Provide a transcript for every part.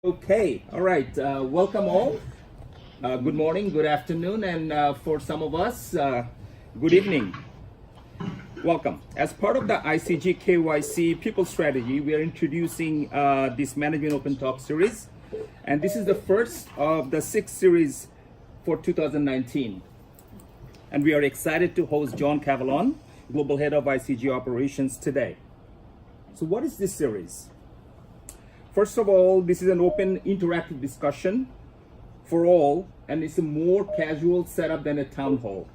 Okay, all right. Welcome all. Good morning, good afternoon, and for some of us, good evening. Welcome. As part of the ICG KYC People Strategy, we are introducing this Management Open Talk series, and this is the first of the 6 series for 2019. And we are excited to host John Cavalone, Global Head of ICG Operations today. So what is this series? First of all, this is an open interactive discussion for all, and it's a more casual setup than a town hall.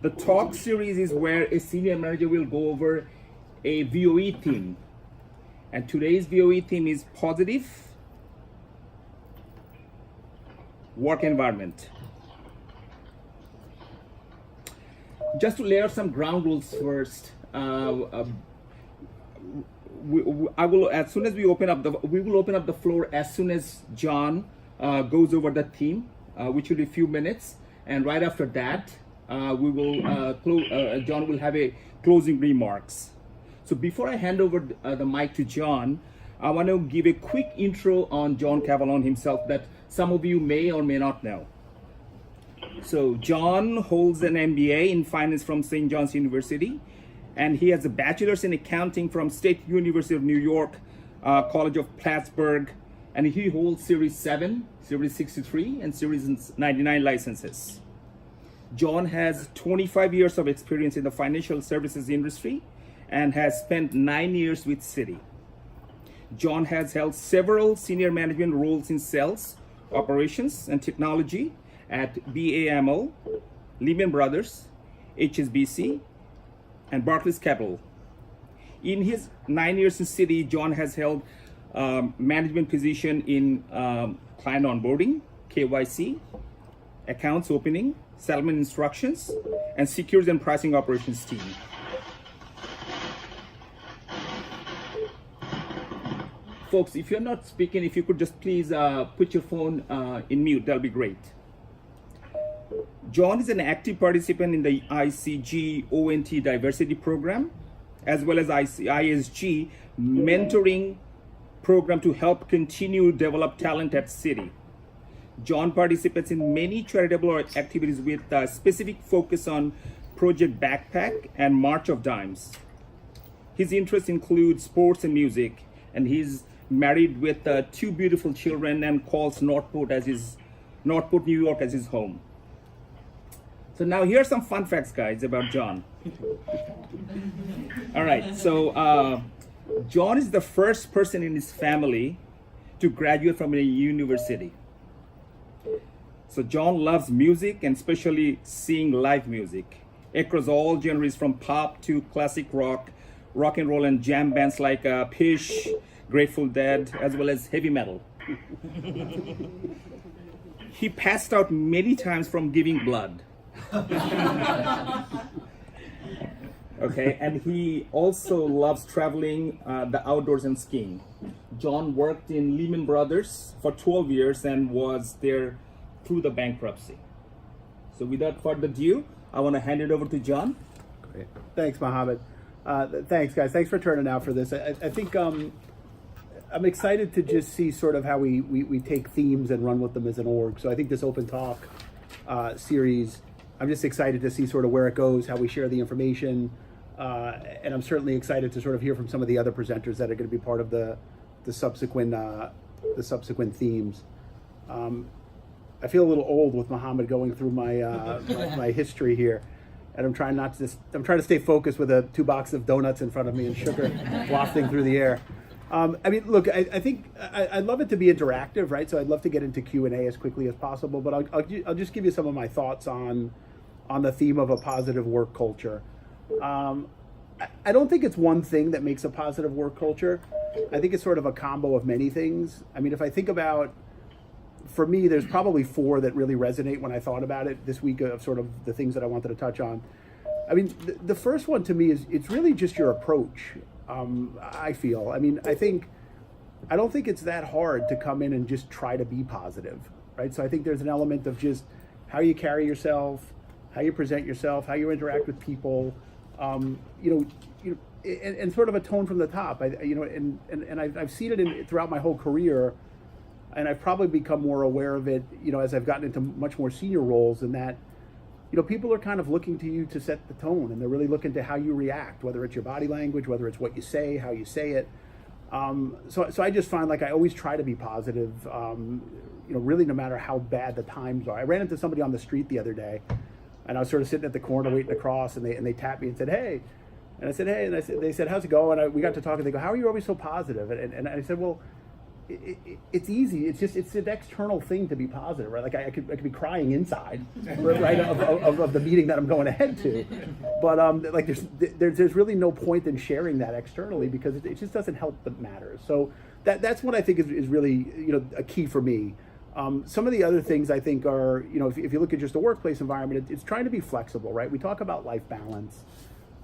The talk series is where a senior manager will go over a VOE theme. And today's VOE theme is positive work environment. Just to lay out some ground rules first, I will, as soon as we open up we will open up the floor as soon as John goes over the theme, which will be a few minutes, and right after that, we will John will have a closing remarks. So before I hand over the mic to John, I want to give a quick intro on John Cavalone himself that some of you may or may not know. So John holds an MBA in finance from St. John's University, and he has a bachelor's in accounting from State University of New York, College of Plattsburgh, and he holds Series 7, Series 63, and Series 99 licenses. John has 25 years of experience in the financial services industry and has spent 9 years with Citi. John has held several senior management roles in sales, operations, and technology at BAML, Lehman Brothers, HSBC, and Barclays Capital. In his 9 years in Citi, John has held management position in client onboarding, KYC, accounts opening, settlement instructions, and securities and pricing operations team. Folks, if you're not speaking, if you could just please put your phone in mute, that'll be great. John is an active participant in the ICG ONT diversity program, as well as ISG mentoring program to help continue develop talent at Citi. John participates in many charitable activities with a specific focus on Project Backpack and March of Dimes. His interests include sports and music, and he's married with 2 beautiful children and calls Northport, New York as his home. So now here's some fun facts, guys, about John. All right, so John is the first person in his family to graduate from a university. So John loves music, and especially seeing live music across all genres from pop to classic rock, rock and roll, and jam bands like Phish, Grateful Dead, as well as heavy metal. He passed out many times from giving blood. Okay, and he also loves traveling, the outdoors, and skiing. John worked in Lehman Brothers for 12 years and was there through the bankruptcy. So without further ado, I want to hand it over to John. Great. Thanks, Muhammad. Thanks, guys. Thanks for turning out for this. I think I'm excited to just see sort of how we take themes and run with them as an org. So I think this Open Talk series, I'm just excited to see sort of where it goes, how we share the information, and I'm certainly excited to sort of hear from some of the other presenters that are going to be part of the subsequent themes. I feel a little old with Muhammad going through my history here, and I'm trying to stay focused with 2 boxes of donuts in front of me and sugar wafting through the air. I mean, look, I think I'd love it to be interactive, right? So I'd love to get into Q&A as quickly as possible, but I'll just give you some of my thoughts on the theme of a positive work culture. I don't think it's one thing that makes a positive work culture. I think it's sort of a combo of many things. I mean, if I think about, for me, there's probably 4 that really resonate when I thought about it this week of sort of the things that I wanted to touch on. I mean, the first one to me is it's really just your approach. I feel. I mean, I don't think it's that hard to come in and just try to be positive, right? So I think there's an element of just how you carry yourself, how you present yourself, how you interact with people, and sort of a tone from the top. I've seen it throughout my whole career, and I've probably become more aware of it, as I've gotten into much more senior roles, in that, people are kind of looking to you to set the tone, and they're really looking to how you react, whether it's your body language, whether it's what you say, how you say it. So I just find like I always try to be positive, really no matter how bad the times are. I ran into somebody on the street the other day, and I was sort of sitting at the corner waiting to cross, and they tapped me and said, "Hey," and I said, "Hey," and they said, "How's it going?" And we got to talking. They go, "How are you always so positive?" And I said, "Well, it's easy. It's an external thing to be positive, right? Like I could be crying inside, right, of the meeting that I'm going ahead to, but like there's really no point in sharing that externally, because it just doesn't help the matter. So that's what I think is really a key for me. Some of the other things I think are, if you look at just the workplace environment, it's trying to be flexible, right? We talk about life balance.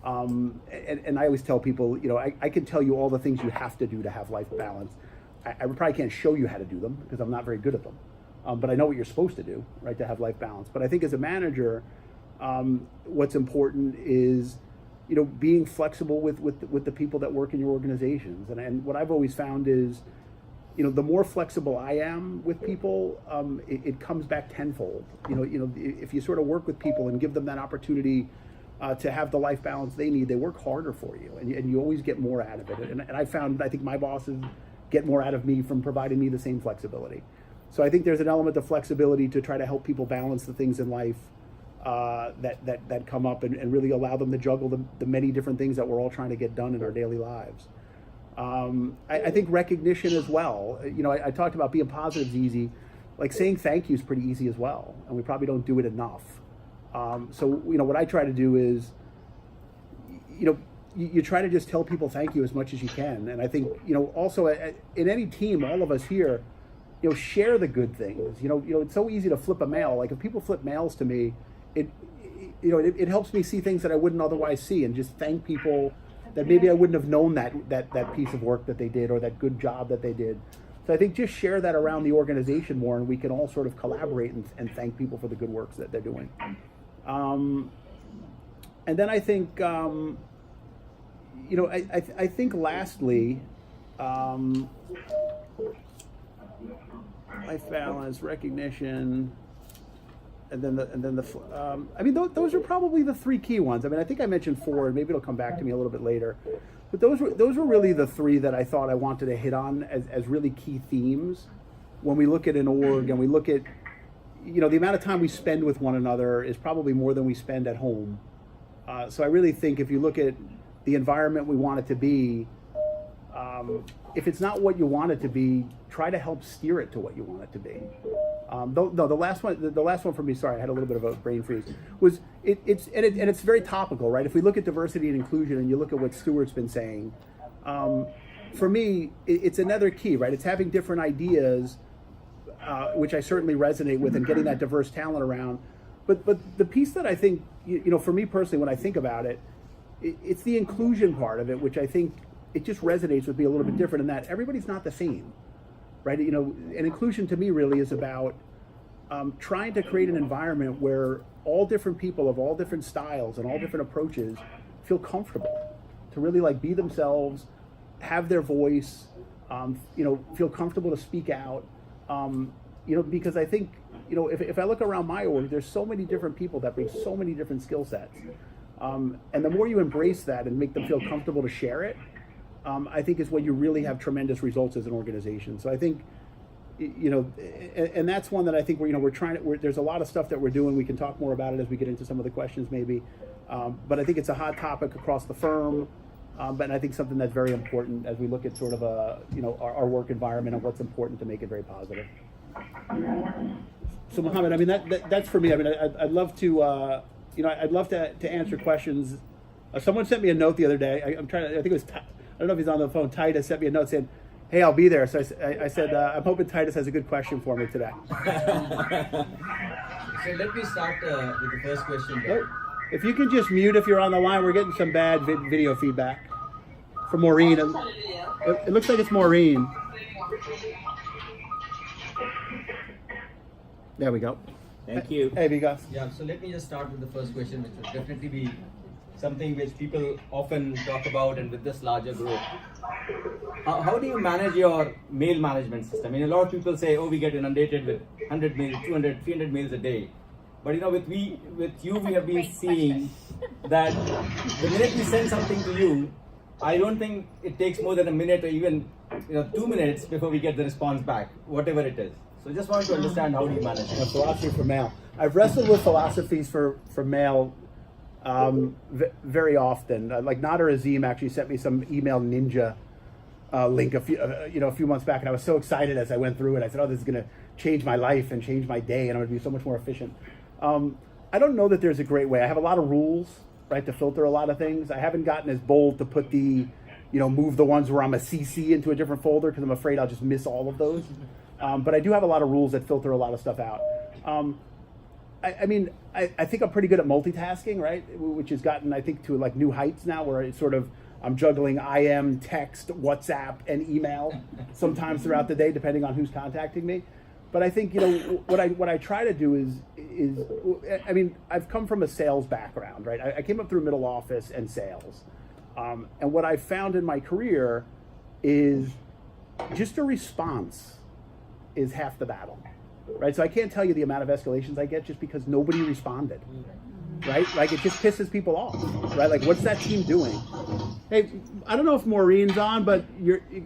And I always tell people, I can tell you all the things you have to do to have life balance. I probably can't show you how to do them because I'm not very good at them. But I know what you're supposed to do, right, to have life balance. But I think as a manager, what's important is, being flexible with the people that work in your organizations. And what I've always found is, the more flexible I am with people, it comes back tenfold. If you sort of work with people and give them that opportunity to have the life balance they need, they work harder for you, and you always get more out of it. And I think my bosses get more out of me from providing me the same flexibility. So I think there's an element of flexibility to try to help people balance the things in life that come up, and really allow them to juggle the many different things that we're all trying to get done in our daily lives. I think recognition as well. I talked about being positive is easy. Like saying thank you is pretty easy as well, and we probably don't do it enough. So what I try to do is, you try to just tell people thank you as much as you can. And I think, also in any team, all of us here, share the good things. It's so easy to flip a mail. Like if people flip mails to me, it helps me see things that I wouldn't otherwise see, and just thank people that maybe I wouldn't have known that piece of work that they did, or that good job that they did. So I think just share that around the organization more, and we can all sort of collaborate and thank people for the good works that they're doing. And then I think, I think lastly, life balance, recognition, and then those are probably the three key ones. I think I mentioned four, and maybe it'll come back to me a little bit later. But those were really the three that I thought I wanted to hit on as really key themes when we look at an org, and we look at, the amount of time we spend with one another is probably more than we spend at home. So I really think if you look at the environment we want it to be, if it's not what you want it to be, try to help steer it to what you want it to be. The last one for me, sorry, I had a little bit of a brain freeze, was it's very topical, right? If we look at diversity and inclusion, and you look at what Stuart's been saying, for me, it's another key, right? It's having different ideas, which I certainly resonate with, and getting that diverse talent around. But the piece that I think, for me personally, when I think about it, it's the inclusion part of it, which I think it just resonates with me a little bit different, in that everybody's not the same, right? And inclusion to me really is about trying to create an environment where all different people of all different styles and all different approaches feel comfortable to really like be themselves, have their voice, feel comfortable to speak out, because I think, if I look around my org, there's so many different people that bring so many different skill sets. And the more you embrace that and make them feel comfortable to share it, I think is when you really have tremendous results as an organization. So I think, and that's one that I think we're trying to, there's a lot of stuff that we're doing. We can talk more about it as we get into some of the questions maybe. But I think it's a hot topic across the firm. But I think something that's very important as we look at sort of our work environment and what's important to make it very positive. So Muhammad, that's for me. I'd love to, I'd love to answer questions. Someone sent me a note the other day. I think it was, I don't know if he's on the phone. Titus sent me a note saying, "Hey, I'll be there." So I said, I'm hoping Titus has a good question for me today. So let me start with the first question. If you can just mute if you're on the line, we're getting some bad video feedback from Maureen. It looks like it's Maureen. There we go. Thank you. Hey, Vigas. Yeah, so let me just start with the first question, which will definitely be something which people often talk about, and with this larger growth, how do you manage your mail management system? I mean, a lot of people say, oh, we get inundated with 100 mails, 200, 300 mails a day. But you know, with you, we have been seeing that the minute we send something to you, I don't think it takes more than a minute or even 2 minutes before we get the response back, whatever it is. So just wanted to understand, how do you manage it? Philosophy for mail. I've wrestled with philosophies for mail very often. Like Nader Azim actually sent me some email ninja link a few months back, and I was so excited as I went through it. I said, "Oh, this is going to change my life and change my day, and I'm going to be so much more efficient." I don't know that there's a great way. I have a lot of rules, right, to filter a lot of things. I haven't gotten as bold to put move the ones where I'm a CC into a different folder, because I'm afraid I'll just miss all of those. But I do have a lot of rules that filter a lot of stuff out. I think I'm pretty good at multitasking, right? Which has gotten, I think, to like new heights now, where it's sort of, I'm juggling IM, text, WhatsApp, and email sometimes throughout the day, depending on who's contacting me. But I think, what I try to do is I've come from a sales background, right? I came up through middle office and sales. And what I've found in my career is just a response is half the battle, right? So I can't tell you the amount of escalations I get just because nobody responded, right? Like, it just pisses people off, right? Like, what's that team doing? Hey, I don't know if Maureen's on, but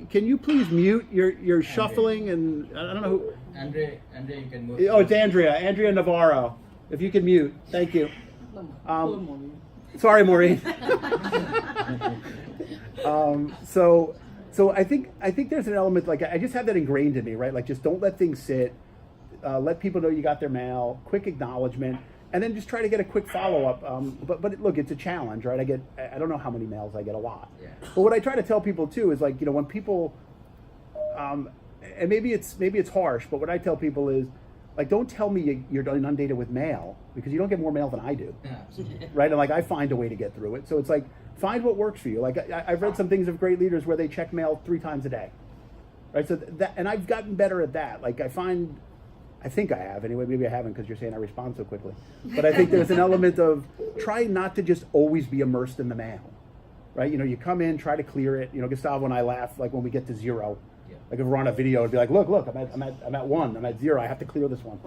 can you please mute? You're shuffling, and I don't know who. Andre, you can move. Oh, it's Andrea Navarro. If you could mute, thank you. Sorry, Maureen. So I think there's an element, like, I just have that ingrained in me, right? Like, just don't let things sit. Let people know you got their mail. Quick acknowledgement, and then just try to get a quick follow up. But look, it's a challenge, right? I don't know how many mails I get, a lot. Yeah. But what I try to tell people too is, like, when people, and maybe it's harsh, but what I tell people is, like, don't tell me you're inundated with mail, because you don't get more mail than I do, right? And like, I find a way to get through it. So it's like, find what works for you. Like, I've read some things of great leaders where they check mail 3 times a day, right? So and I've gotten better at that. Like, I think I have anyway. Maybe I haven't, because you're saying I respond so quickly. But I think there's an element of try not to just always be immersed in the mail, right? You come in, try to clear it. Gustavo and I laugh, like, when we get to 0. Like, if we're on a video, it'd be like, look, I'm at 1, I'm at 0, I have to clear this one.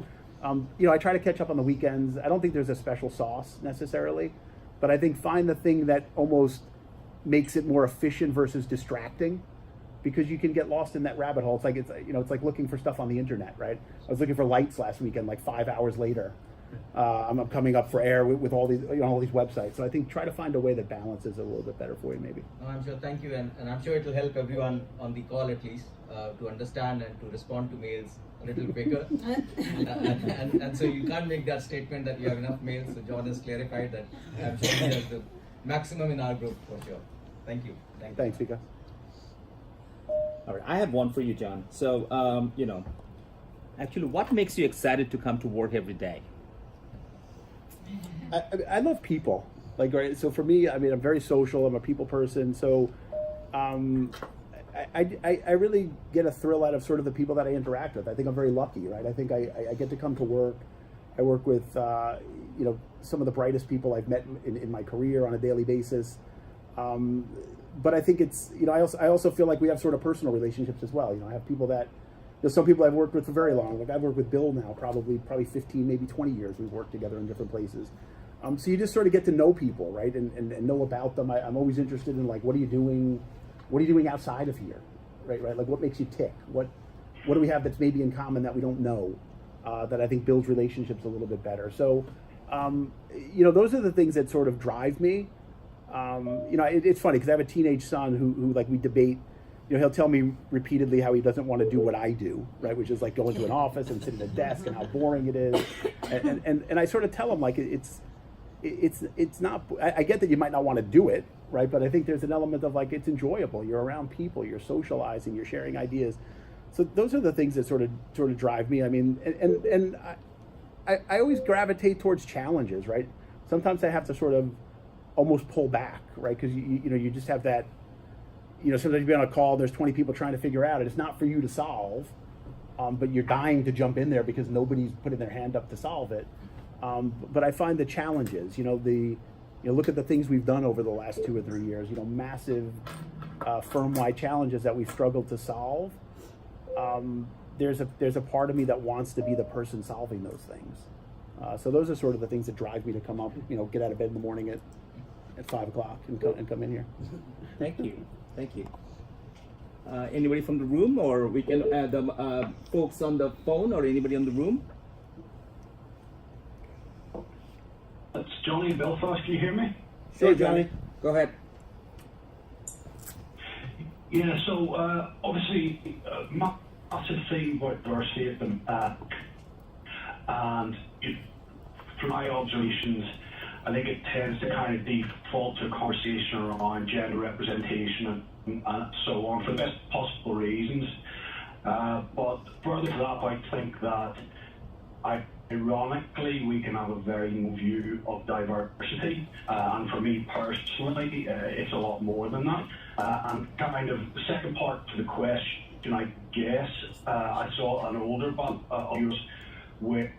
I try to catch up on the weekends. I don't think there's a special sauce necessarily, but I think find the thing that almost makes it more efficient versus distracting, because you can get lost in that rabbit hole. It's like looking for stuff on the internet, right? I was looking for lights last weekend, like 5 hours later. I'm coming up for air with all these websites. So I think try to find a way that balances it a little bit better for you, maybe. No, I'm sure. Thank you, and I'm sure it will help everyone on the call at least to understand and to respond to mails a little quicker. and so you can't make that statement that you have enough mails. So John has clarified that. I'm sure he has the maximum in our group for sure. Thank you. Thanks, Vika. All right, I have one for you, John. So, actually, what makes you excited to come to work every day? I love people. Like, right, so for me, I'm very social. I'm a people person. So, I really get a thrill out of sort of the people that I interact with. I think I'm very lucky, right? I think I get to come to work. I work with, some of the brightest people I've met in my career on a daily basis. But I think it's, I also feel like we have sort of personal relationships as well. I have people that, some people I've worked with for very long. Like, I've worked with Bill now, probably 15, maybe 20 years. We've worked together in different places. So you just sort of get to know people, right? And know about them. I'm always interested in, like, what are you doing? What are you doing outside of here? Right? Like, what makes you tick? What do we have that's maybe in common that we don't know? That I think builds relationships a little bit better. So, those are the things that sort of drive me. It's funny because I have a teenage son who like, we debate. He'll tell me repeatedly how he doesn't want to do what I do, right? Which is like go into an office and sit at a desk and how boring it is. And I sort of tell him, like, it's not. I get that you might not want to do it, right? But I think there's an element of, like, it's enjoyable. You're around people. You're socializing. You're sharing ideas. So those are the things that sort of drive me. I mean, and I always gravitate towards challenges, right? Sometimes I have to sort of almost pull back, right? Because you just have that. Sometimes you be on a call, there's 20 people trying to figure out it. It's not for you to solve, but you're dying to jump in there because nobody's putting their hand up to solve it. But I find the challenges, look at the things we've done over the last 2 or 3 years. Massive firm-wide challenges that we've struggled to solve. There's a part of me that wants to be the person solving those things. So those are sort of the things that drive me to come up, get out of bed in the morning at 5 o'clock and come in here. Thank you. Anybody from the room, or we can add the folks on the phone, or anybody on the room? It's Johnny in Belfast. Can you hear me? Sure, Johnny. Go ahead. Yeah. So obviously, massive theme about diversity at the and from my observations, I think it tends to kind of default to a conversation around gender representation and so on for the best possible reasons. But further to that, I think that ironically, we can have a very new view of diversity, and for me personally, it's a lot more than that. And kind of the second part to the question, I guess, I saw an older one of yours where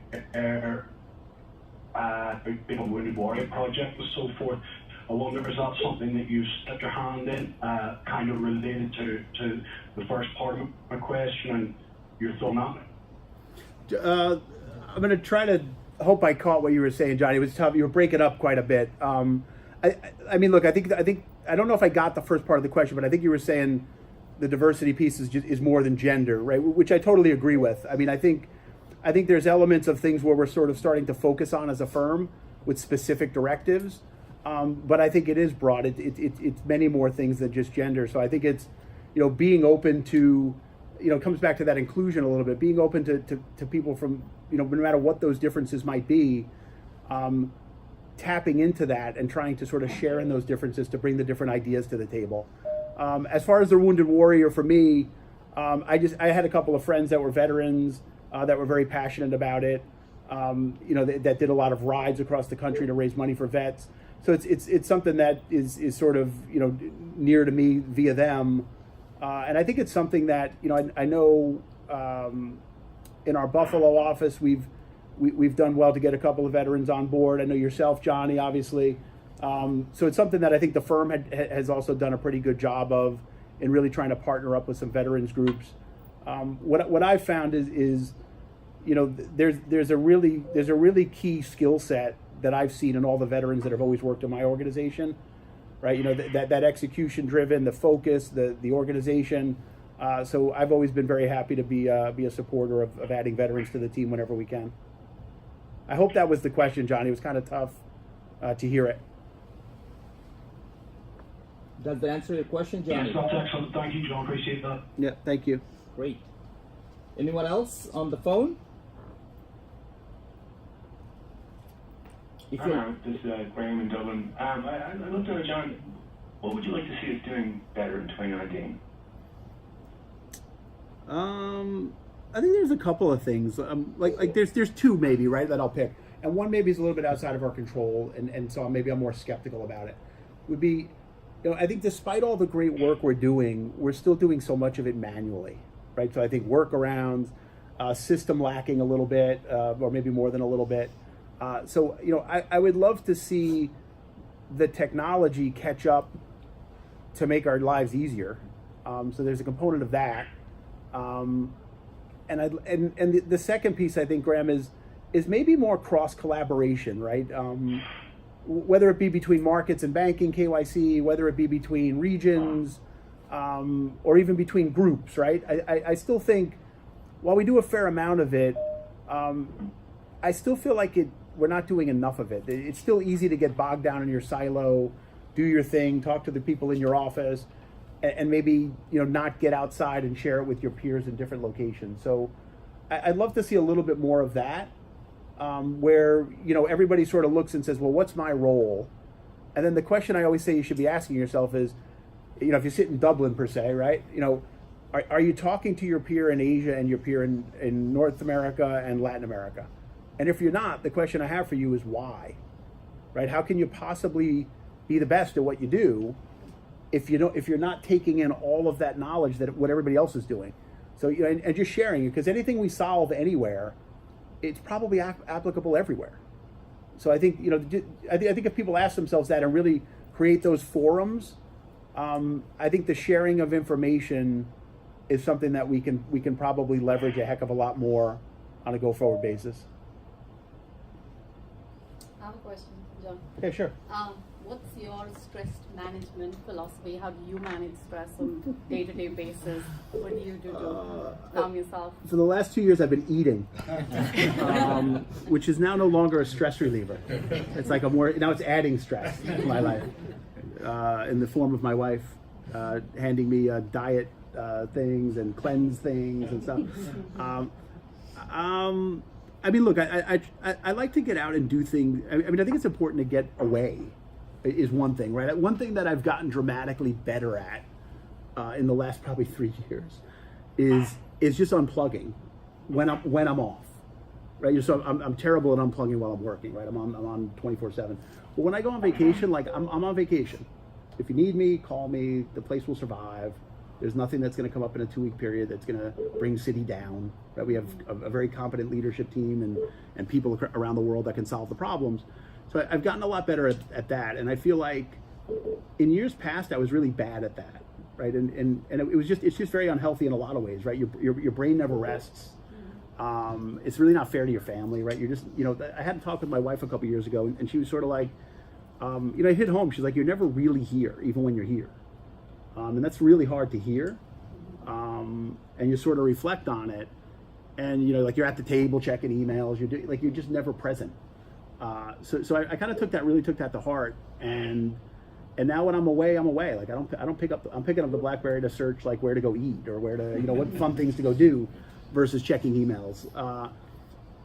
big Wounded Warrior Project and so forth. I wonder, is that something that you stuck your hand in, kind of related to the first part of my question and your thought on that? I'm going to try to hope I caught what you were saying, Johnny. It was tough. You were breaking up quite a bit. I mean, look, I think I don't know if I got the first part of the question, but I think you were saying the diversity piece is more than gender, right? Which I totally agree with. I mean, I think there's elements of things where we're sort of starting to focus on as a firm with specific directives. But I think it is broad. It's many more things than just gender. So I think it's, being open to, it comes back to that inclusion a little bit, being open to people from, no matter what those differences might be, tapping into that and trying to sort of share in those differences to bring the different ideas to the table. As far as the Wounded Warrior, for me, I had a couple of friends that were veterans that were very passionate about it, that did a lot of rides across the country to raise money for vets. So it's something that is sort of, near to me via them. And I think it's something that, I know in our Buffalo office, we've done well to get a couple of veterans on board. I know yourself, Johnny, obviously. So it's something that I think the firm has also done a pretty good job of in really trying to partner up with some veterans groups. What I've found is there's a really key skill set that I've seen in all the veterans that have always worked in my organization, right? That execution driven, the focus, the organization. So I've always been very happy to be a supporter of adding veterans to the team whenever we can. I hope that was the question, Johnny. It was kind of tough to hear it. Does that answer your question, Johnny? Yes, that's excellent. Thank you, John. Appreciate that. Yeah, thank you. Great. Anyone else on the phone? This is Graham in Dublin. I'd love to know, John, what would you like to see us doing better in 2019? I think there's a couple of things. Like there's two maybe, right, that I'll pick. And one maybe is a little bit outside of our control, and so maybe I'm more skeptical about it. Would be, I think despite all the great work we're doing, we're still doing so much of it manually, right? So I think workarounds, system lacking a little bit, or maybe more than a little bit. So I would love to see the technology catch up to make our lives easier. So there's a component of that. And the second piece, I think, Graham, is maybe more cross collaboration, right? Whether it be between markets and banking, KYC, whether it be between regions, or even between groups, right? I still think, while we do a fair amount of it, I still feel like we're not doing enough of it. It's still easy to get bogged down in your silo, do your thing, talk to the people in your office, and maybe not get outside and share it with your peers in different locations. So I'd love to see a little bit more of that, where everybody sort of looks and says, well, what's my role? And then the question I always say you should be asking yourself is, if you sit in Dublin per se, right? Are you talking to your peer in Asia and your peer in North America and Latin America? And if you're not, the question I have for you is why, right? How can you possibly be the best at what you do if you're not taking in all of that knowledge that what everybody else is doing? So and just sharing it, because anything we solve anywhere, it's probably applicable everywhere. So I think, I think if people ask themselves that and really create those forums, I think the sharing of information is something that we can probably leverage a heck of a lot more on a go-forward basis. I have a question, John. Yeah, sure. What's your stress management philosophy? How do you manage stress on a day-to-day basis? What do you do to calm yourself? For the last 2 years, I've been eating, which is now no longer a stress reliever. It's like now it's adding stress to my life, in the form of my wife handing me diet things and cleanse things and stuff. I mean, look, I like to get out and do things. I mean, I think it's important to get away is one thing, right? One thing that I've gotten dramatically better at in the last probably 3 years is just unplugging when I'm off, right? So I'm terrible at unplugging while I'm working, right? I'm on 24/7. But when I go on vacation, like I'm on vacation. If you need me, call me. The place will survive. There's nothing that's going to come up in a 2-week period that's going to bring city down. Right? We have a very competent leadership team and people around the world that can solve the problems. So I've gotten a lot better at that, and I feel like in years past I was really bad at that, right? And it's just very unhealthy in a lot of ways, right? Your brain never rests. It's really not fair to your family, right? You're just, I had a talk with my wife a couple years ago, and she was sort of like, I hit home. She's like, you're never really here, even when you're here. And that's really hard to hear. And you sort of reflect on it, and like you're at the table checking emails. You're just never present. So I kind of really took that to heart, and now when I'm away, Like I'm picking up the BlackBerry to search like where to go eat or where to what fun things to go do, versus checking emails.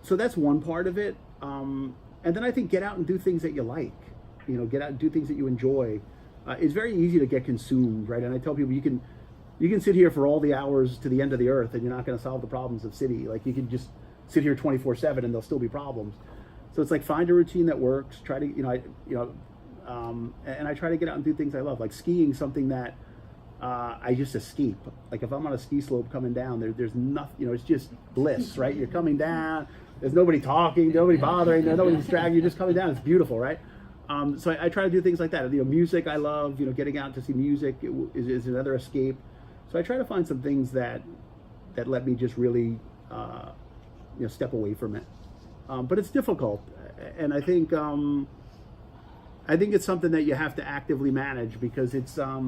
So that's one part of it. And then I think get out and do things that you like. Get out and do things that you enjoy. It's very easy to get consumed, right? And I tell people you can sit here for all the hours to the end of the earth, and you're not going to solve the problems of city. Like you can just sit here 24/7, and there'll still be problems. So it's like find a routine that works. Try to and I try to get out and do things I love, like skiing. Something that I just escape. Like if I'm on a ski slope coming down, there's nothing. It's just bliss, right? You're coming down. There's nobody talking, nobody bothering, nobody distracting. You're just coming down. It's beautiful, right? So I try to do things like that. Music I love. Getting out to see music is another escape. So I try to find some things that let me just really step away from it. But it's difficult, and I think it's something that you have to actively manage, because it's I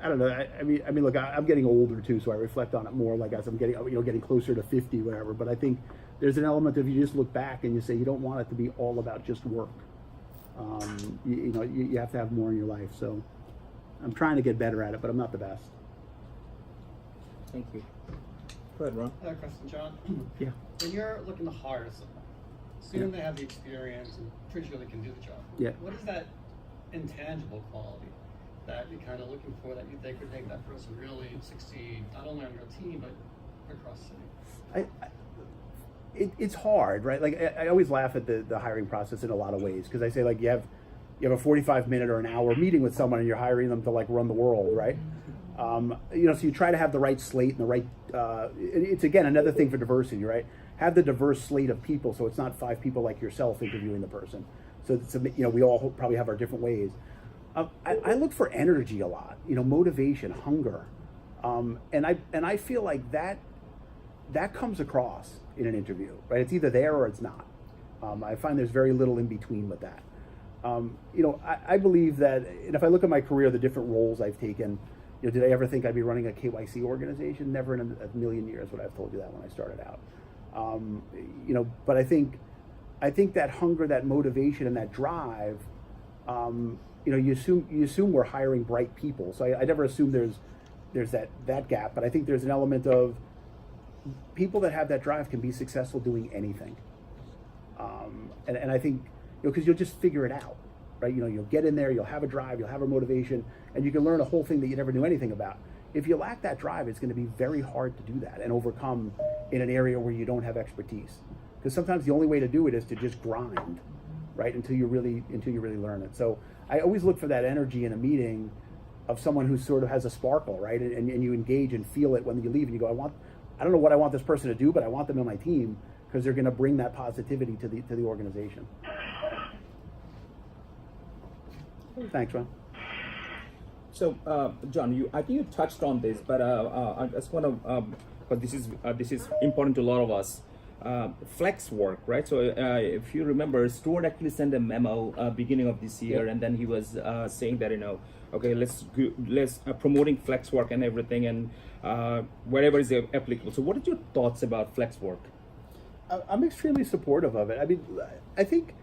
don't know. I mean, look, I'm getting older too, so I reflect on it more like as I'm getting closer to 50, whatever. But I think there's an element of you just look back and you say you don't want it to be all about just work. You have to have more in your life. So I'm trying to get better at it, but I'm not the best. Thank you. Go ahead, Ron. Another question, John. Yeah. When you're looking to hire someone, assuming they have the experience and pretty sure they can do the job, Yeah. what is that intangible quality that you're kind of looking for that you think would make that person really succeed, not only on your team, but across the city? It's hard, right? Like I always laugh at the hiring process in a lot of ways, because I say like you have a 45-minute or an hour meeting with someone and you're hiring them to like run the world, right? So you try to have the right slate and the right. It's again another thing for diversity, right? Have the diverse slate of people, so it's not 5 people like yourself interviewing the person. So it's, we all probably have our different ways. I look for energy a lot, motivation, hunger, and I feel like that comes across in an interview, right? It's either there or it's not. I find there's very little in between with that. I believe that, and if I look at my career, the different roles I've taken, did I ever think I'd be running a KYC organization? Never in a million years would I have told you that when I started out. But I think that hunger, that motivation, and that drive, you assume we're hiring bright people. So I never assume there's that gap, but I think there's an element of people that have that drive can be successful doing anything. And I think, because you'll just figure it out, right? You'll get in there, you'll have a drive, you'll have a motivation, and you can learn a whole thing that you never knew anything about. If you lack that drive, it's going to be very hard to do that and overcome in an area where you don't have expertise. Because sometimes the only way to do it is to just grind, right? Until you really learn it. So I always look for that energy in a meeting of someone who sort of has a sparkle, right? And you engage and feel it when you leave, and you go, I don't know what I want this person to do, but I want them on my team, because they're going to bring that positivity to the organization. Thanks, Ron. So, John, I think you touched on this, but I just want to, but this is important to a lot of us. Flex work, right? So, if you remember, Stuart actually sent a memo beginning of this year, and then he was saying that okay, let's promoting flex work and everything, and wherever is applicable. So, what are your thoughts about flex work? I'm extremely supportive of it. I mean, I think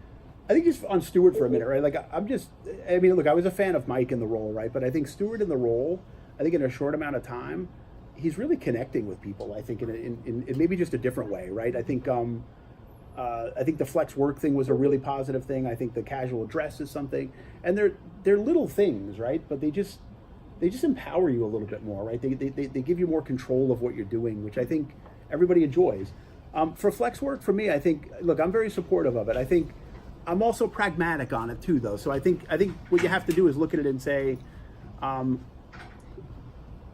just on Stuart for a minute, right? Like look, I was a fan of Mike in the role, right? But I think Stuart in the role, I think in a short amount of time, he's really connecting with people. I think in maybe just a different way, right? I think the flex work thing was a really positive thing. I think the casual dress is something, and they're little things, right? But they just empower you a little bit more, right? They give you more control of what you're doing, which I think everybody enjoys. For flex work, for me, I think, look, I'm very supportive of it. I think I'm also pragmatic on it too, though. So I think what you have to do is look at it and say,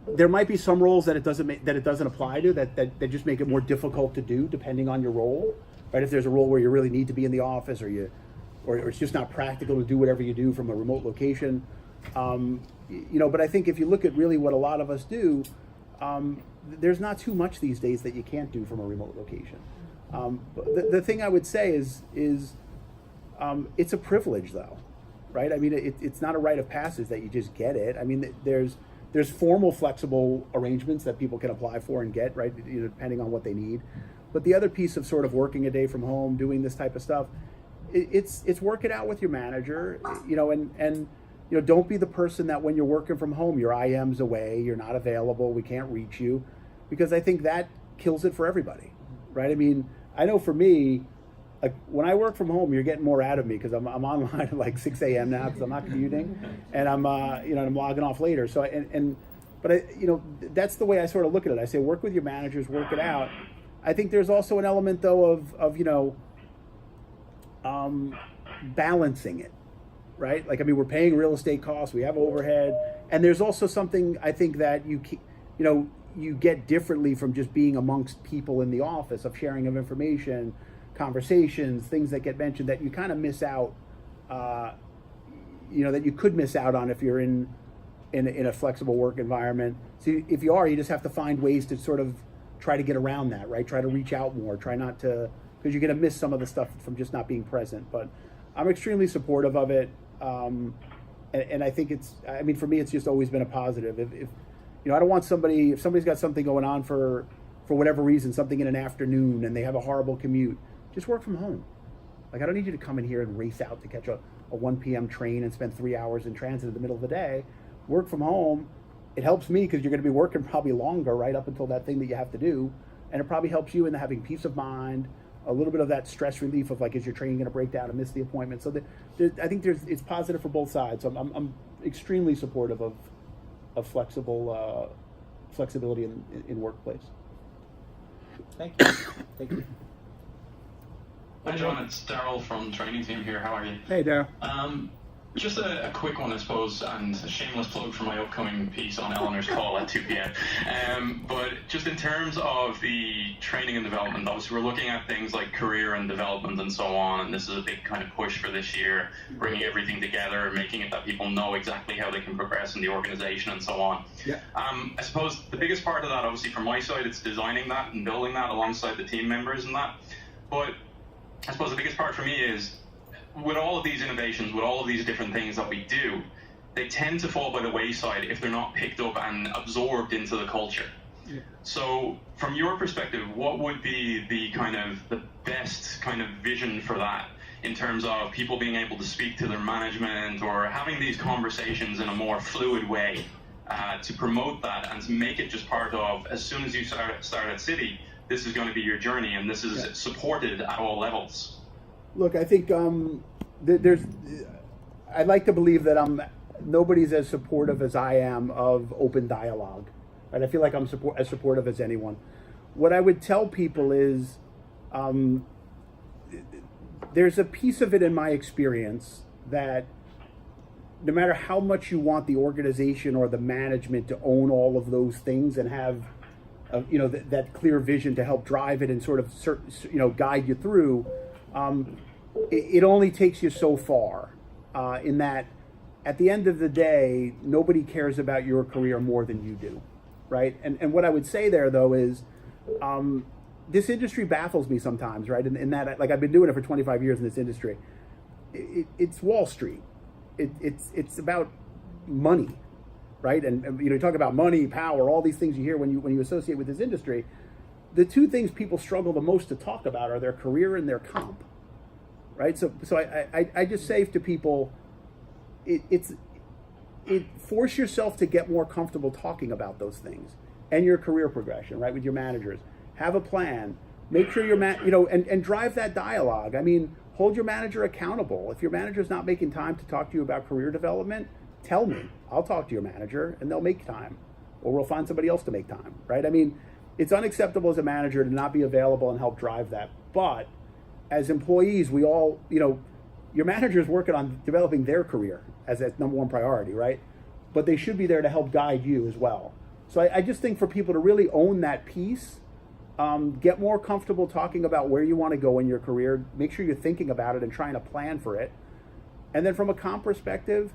there might be some roles that it doesn't apply to, that just make it more difficult to do depending on your role, right? If there's a role where you really need to be in the office, or it's just not practical to do whatever you do from a remote location, But I think if you look at really what a lot of us do, there's not too much these days that you can't do from a remote location. But the thing I would say is it's a privilege, though, right? I mean, it's not a rite of passage that you just get it. I mean, there's formal flexible arrangements that people can apply for and get, right? Depending on what they need. But the other piece of sort of working a day from home, doing this type of stuff, it's work it out with your manager, and don't be the person that when you're working from home, your IM's away, you're not available, we can't reach you, because I think that kills it for everybody, right? I mean, I know for me, like when I work from home, you're getting more out of me because I'm online at like 6 a.m. now because I'm not commuting, and I'm I'm logging off later. So but that's the way I sort of look at it. I say work with your managers, work it out. I think there's also an element though of balancing it, right? Like, I mean, we're paying real estate costs, we have overhead, and there's also something I think that you get differently from just being amongst people in the office, of sharing of information, conversations, things that get mentioned that you kind of miss out, that you could miss out on if you're in a flexible work environment. So if you are, you just have to find ways to sort of try to get around that, right? Try to reach out more, try not to, because you're going to miss some of the stuff from just not being present. But I'm extremely supportive of it. And I think for me, it's just always been a positive. If I don't want if somebody's got something going on for whatever reason, something in an afternoon, and they have a horrible commute, just work from home. Like, I don't need you to come in here and race out to catch a 1 p.m. train and spend 3 hours in transit in the middle of the day. Work from home. It helps me because you're going to be working probably longer, right, up until that thing that you have to do. And it probably helps you in having peace of mind, a little bit of that stress relief of, like, is your train going to break down and miss the appointment? So I think it's positive for both sides. So I'm extremely supportive of flexibility in workplace. Thank you. Thank you. Hi John, it's Daryl from Training Team here. How are you? Hey, Daryl. Just a quick one, I suppose, and a shameless plug for my upcoming piece on Eleanor's call at 2 p.m. But just in terms of the training and development, obviously we're looking at things like career and development and so on, and this is a big kind of push for this year, bringing everything together, making it that people know exactly how they can progress in the organization and so on. Yeah. I suppose the biggest part of that, obviously from my side, it's designing that and building that alongside the team members and that. But I suppose the biggest part for me is, with all of these innovations, with all of these different things that we do, they tend to fall by the wayside if they're not picked up and absorbed into the culture. Yeah. So from your perspective, what would be the best kind of vision for that, in terms of people being able to speak to their management or having these conversations in a more fluid way to promote that and to make it just part of, as soon as you start at City, this is going to be your journey, and this is supported at all levels? Look, I think I'd like to believe that nobody's as supportive as I am of open dialogue. Right? I feel like I'm as supportive as anyone. What I would tell people is there's a piece of it in my experience that no matter how much you want the organization or the management to own all of those things and have that clear vision to help drive it and sort of guide you through. It only takes you so far. In that, at the end of the day, nobody cares about your career more than you do, right? And what I would say there though is, this industry baffles me sometimes, right? In that, like, I've been doing it for 25 years in this industry. It's Wall Street. It's about money, right? And you talk about money, power, all these things you hear when you associate with this industry. The two things people struggle the most to talk about are their career and their comp, right? So I just say to people, force yourself to get more comfortable talking about those things and your career progression, right, with your managers. Have a plan. Make sure and drive that dialogue. I mean, hold your manager accountable. If your manager's not making time to talk to you about career development, tell me. I'll talk to your manager and they'll make time, or we'll find somebody else to make time, right? I mean, it's unacceptable as a manager to not be available and help drive that. But as employees, we all, your manager is working on developing their career as a number one priority, right? But they should be there to help guide you as well. So I just think for people to really own that piece, get more comfortable talking about where you want to go in your career. Make sure you're thinking about it and trying to plan for it. And then from a comp perspective,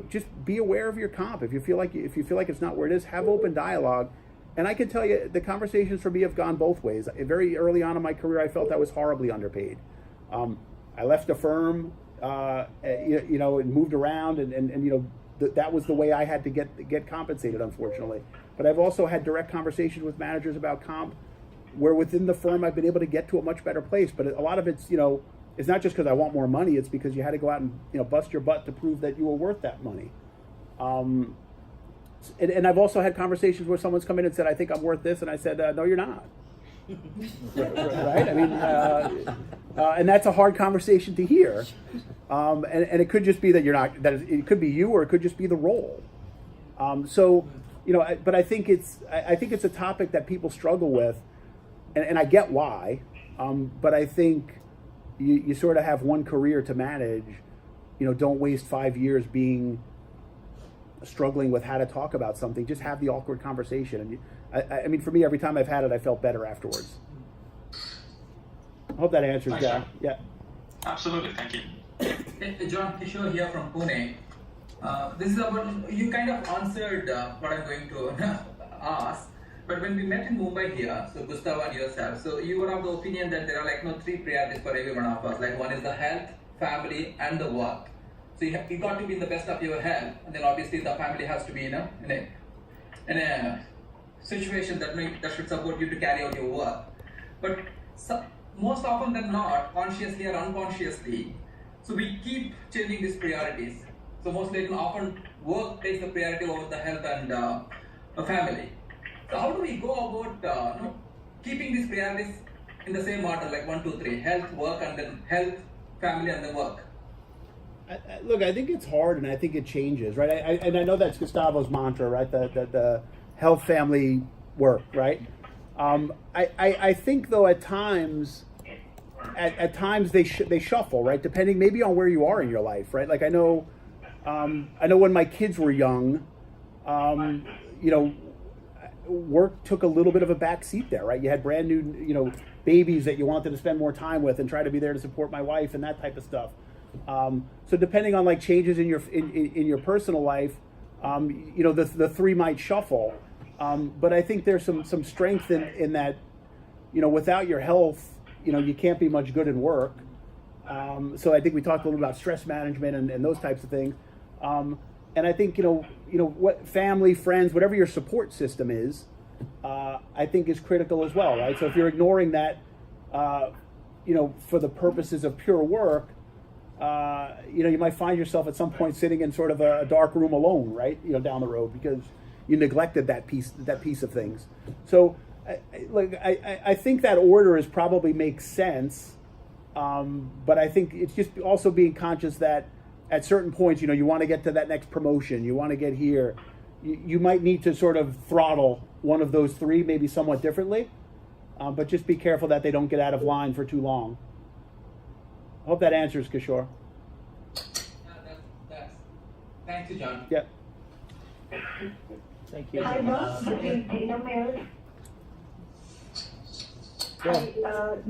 just be aware of your comp. If you feel like it's not where it is, have open dialogue. And I can tell you, the conversations for me have gone both ways. Very early on in my career, I felt I was horribly underpaid. I left a firm, and moved around, and that was the way I had to get compensated, unfortunately. But I've also had direct conversations with managers about comp, where within the firm I've been able to get to a much better place. But a lot of it's, it's not just because I want more money. It's because you had to go out and bust your butt to prove that you were worth that money. And I've also had conversations where someone's come in and said, I think I'm worth this. And I said, no, you're not. Right? I mean, and that's a hard conversation to hear. And it could just be that you're not, it could be you, or it could just be the role. But I think it's a topic that people struggle with, and I get why. But I think you sort of have one career to manage. Don't waste 5 years struggling with how to talk about something. Just have the awkward conversation. And I mean, for me, every time I've had it, I felt better afterwards. I hope that answers that. Yeah. Absolutely. Thank you. Hey, John, Kishore here from Pune. This is about, you kind of answered what I'm going to ask. But when we met in Mumbai here, so Gustavo and yourself, so you were of the opinion that there are 3 priorities for every one of us. Like, one is the health, family, and the work. So you got to be in the best of your health, and then obviously the family has to be in a situation that should support you to carry out your work. But most often than not, consciously or unconsciously, so we keep changing these priorities. So mostly often work takes the priority over the health and family. So how do we go about keeping these priorities in the same order, like 1, 2, 3, health, work, and then health, family, and then work? Look, I think it's hard, and I think it changes, right? And I know that's Gustavo's mantra, right? The health, family, work, right? I think though at times they shuffle, right? Depending maybe on where you are in your life, right? Like I know when my kids were young, work took a little bit of a back seat there, right? You had brand new, babies that you wanted to spend more time with and try to be there to support my wife and that type of stuff. So depending on changes in your personal life, the 3 might shuffle. But I think there's some strength in that, without your health, you can't be much good in work. So I think we talked a little about stress management and those types of things. And I think, what family, friends, whatever your support system is, I think is critical as well, right? So if you're ignoring that, for the purposes of pure work, you might find yourself at some point sitting in sort of a dark room alone, right? Down the road because you neglected that piece of things. So, I think that order probably makes sense, but I think it's just also being conscious that at certain points, you want to get to that next promotion, you want to get here, you might need to sort of throttle one of those 3, maybe somewhat differently, but just be careful that they don't get out of line for too long. I hope that answers, Kishore. Thank you, John. Yeah. Thank you. I work between data mills Hi,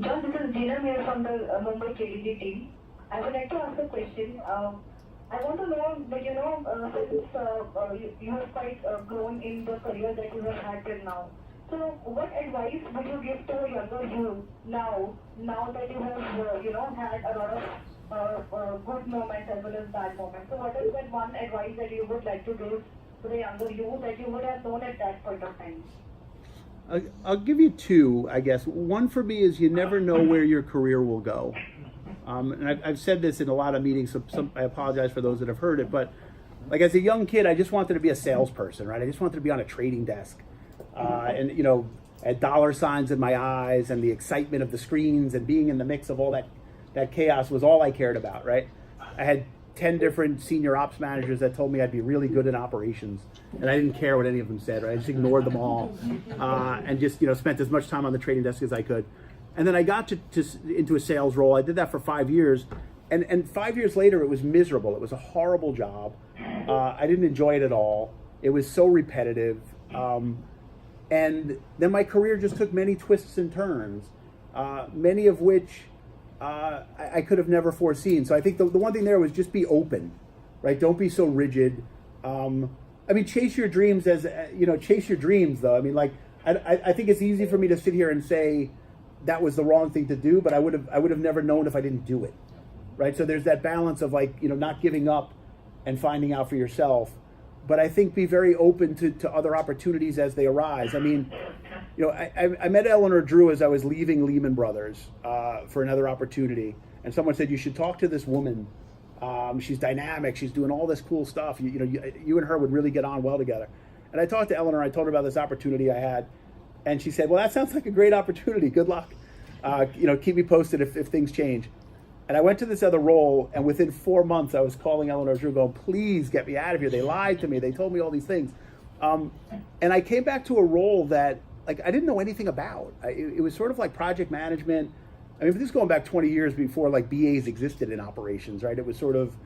John, this is Gina here from the Mumbai KDG team. I would like to ask a question. I want to know that, since you have quite grown in the career that you have had till now. So what advice would you give to a younger you now that you have, had a lot of good moments as well as bad moments? So what is that one advice that you would like to give to the younger you that you would have known at that point of time? I'll give you two, I guess. One for me is you never know where your career will go. And I've said this in a lot of meetings, so I apologize for those that have heard it, but like as a young kid, I just wanted to be a salesperson, right? I just wanted to be on a trading desk. And had dollar signs in my eyes and the excitement of the screens and being in the mix of all that chaos was all I cared about, right? I had 10 different senior ops managers that told me I'd be really good in operations, and I didn't care what any of them said, right? I just ignored them all, and just spent as much time on the trading desk as I could. And then I got into a sales role. I did that for 5 years, and 5 years later it was miserable. It was a horrible job. I didn't enjoy it at all. It was so repetitive, and then my career just took many twists and turns, many of which I could have never foreseen. So I think the one thing there was just be open, right? Don't be so rigid. Chase your dreams chase your dreams though. I think it's easy for me to sit here and say that was the wrong thing to do, but I would have never known if I didn't do it, right? So there's that balance of not giving up and finding out for yourself. But I think be very open to other opportunities as they arise. I met Eleanor Drew as I was leaving Lehman Brothers for another opportunity, and someone said you should talk to this woman. She's dynamic. She's doing all this cool stuff. You and her would really get on well together. And I talked to Eleanor. I told her about this opportunity I had, and she said, "Well, that sounds like a great opportunity. Good luck. Keep me posted if things change." And I went to this other role, and within 4 months, I was calling Eleanor Drew going, "Please get me out of here. They lied to me. They told me all these things." And I came back to a role that I didn't know anything about. It was sort of like project management. This is going back 20 years before BAs existed in operations, right? It was sort of,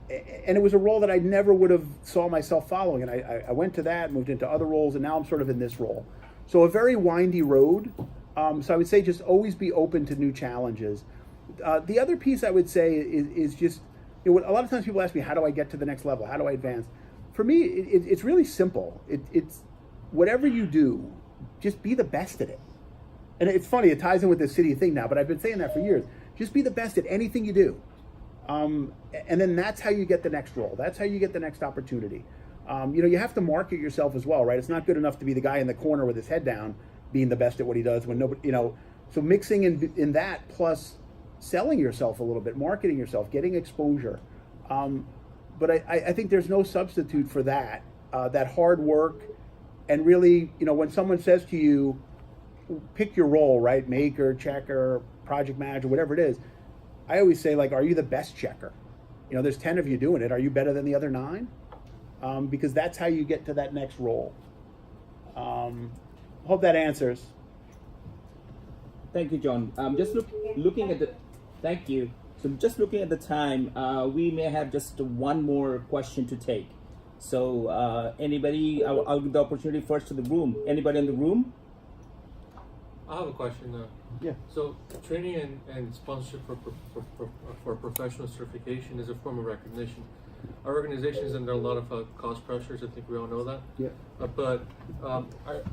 and it was a role that I never would have saw myself following. And I went to that, moved into other roles, and now I'm sort of in this role. So a very windy road. So I would say just always be open to new challenges. The other piece I would say is just, a lot of times people ask me, how do I get to the next level? How do I advance? For me, it's really simple. It's whatever you do, just be the best at it. And it's funny, it ties in with this city thing now, but I've been saying that for years. Just be the best at anything you do. And then that's how you get the next role. That's how you get the next opportunity. You have to market yourself as well, right? It's not good enough to be the guy in the corner with his head down, being the best at what he does when nobody, so mixing in that plus selling yourself a little bit, marketing yourself, getting exposure. But I think there's no substitute for that hard work. And really, when someone says to you, pick your role, right? Maker, checker, project manager, whatever it is. I always say, are you the best checker? There's 10 of you doing it. Are you better than the other 9? Because that's how you get to that next role. Hope that answers. Thank you, John. Just looking at the. Thank you. So just looking at the time, we may have just one more question to take. So anybody, I'll give the opportunity first to the room. Anybody in the room? I have a question. Yeah. So training and sponsorship for professional certification is a form of recognition. Our organization is under a lot of cost pressures. I think we all know that. Yeah. But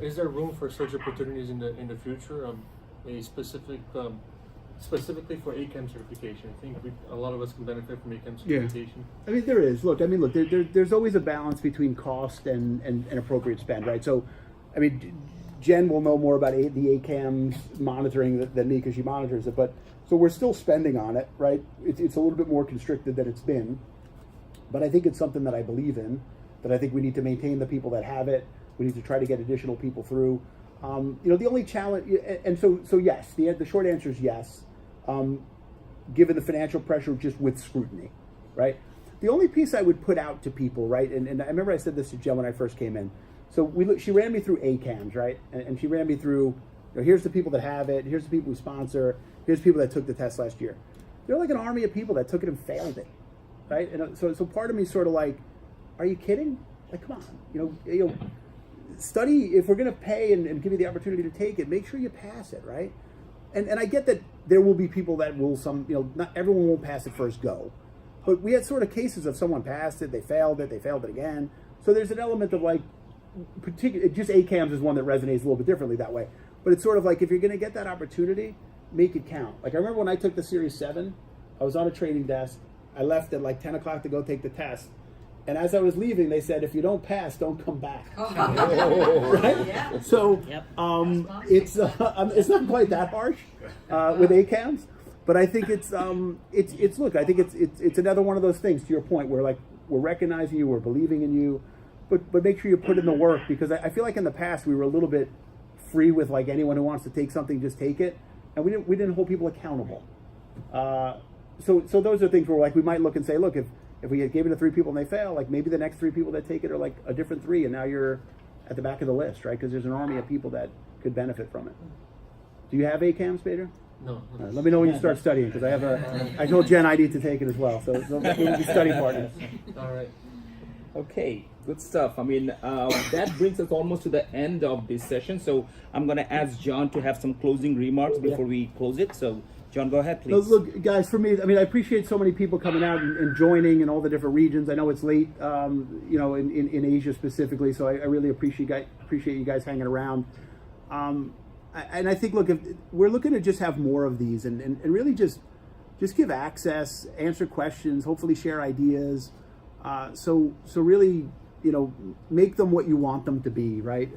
is there room for such opportunities in the future? A specifically for ACAM certification. I think a lot of us can benefit from ACAM certification. Yeah. There is. Look, there's always a balance between cost and appropriate spend, right? So, Jen will know more about the ACAM's monitoring than me because she monitors it. But so we're still spending on it, right? It's a little bit more constricted than it's been. But I think it's something that I believe in, that I think we need to maintain the people that have it. We need to try to get additional people through. The only challenge, and so yes, the short answer is yes, given the financial pressure just with scrutiny, right? The only piece I would put out to people, right, and I remember I said this to Jen when I first came in. So she ran me through ACAMs, right? And she ran me through, here's the people that have it, here's the people we sponsor, here's the people that took the test last year. They're like an army of people that took it and failed it, right? And so part of me is sort of like, are you kidding? Come on, study. If we're going to pay and give you the opportunity to take it, make sure you pass it, right? and I get that there will be people that will not everyone won't pass it first go, but we had sort of cases of someone passed it, they failed it again. So there's an element of like, just ACAMS is one that resonates a little bit differently that way. But it's sort of like, if you're going to get that opportunity, make it count. Like I remember when I took the Series 7, I was on a training desk. I left at like 10 o'clock to go take the test. And as I was leaving, they said, if you don't pass, don't come back. Right? Yeah. So it's not quite that harsh with ACAMS, but I think it's another one of those things, to your point, where like we're recognizing you, we're believing in you, but make sure you put in the work, because I feel like in the past we were a little bit free with like anyone who wants to take something, just take it, and we didn't hold people accountable. So those are things where like we might look and say, look, if we gave it to 3 people and they fail, like maybe the next 3 people that take it are like a different 3, and now you're at the back of the list, right? Because there's an army of people that could benefit from it. Do you have ACAMS, Bader? No. Let me know when you start studying, because I told Jen I need to take it as well, so we'll be study partners. All right. Okay, good stuff. I mean, that brings us almost to the end of this session. So I'm going to ask John to have some closing remarks before we close it. So John, go ahead, please. Look, guys, for me, I mean, I appreciate so many people coming out and joining in all the different regions. I know it's late, in Asia specifically, so I really appreciate you guys hanging around. And I think, look, if we're looking to just have more of these and really just give access, answer questions, hopefully share ideas. So really, make them what you want them to be, right?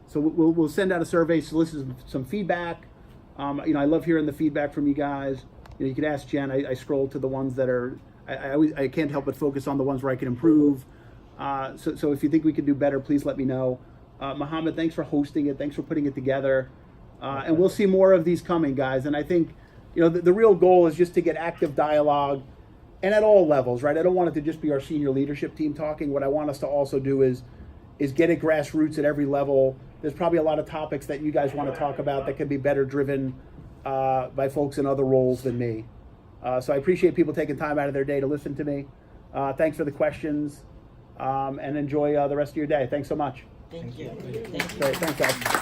So we'll send out a survey, solicit some feedback. I love hearing the feedback from you guys. You can ask Jen. I scroll to the ones that are. I can't help but focus on the ones where I can improve. So if you think we could do better, please let me know. Muhammad, thanks for hosting it. Thanks for putting it together. And we'll see more of these coming, guys. And I think the real goal is just to get active dialogue, and at all levels, right? I don't want it to just be our senior leadership team talking. What I want us to also do is get it grassroots at every level. There's probably a lot of topics that you guys want to talk about that can be better driven by folks in other roles than me. So I appreciate people taking time out of their day to listen to me. Thanks for the questions, and enjoy the rest of your day. Thanks so much. Thank you. Great, thanks, guys.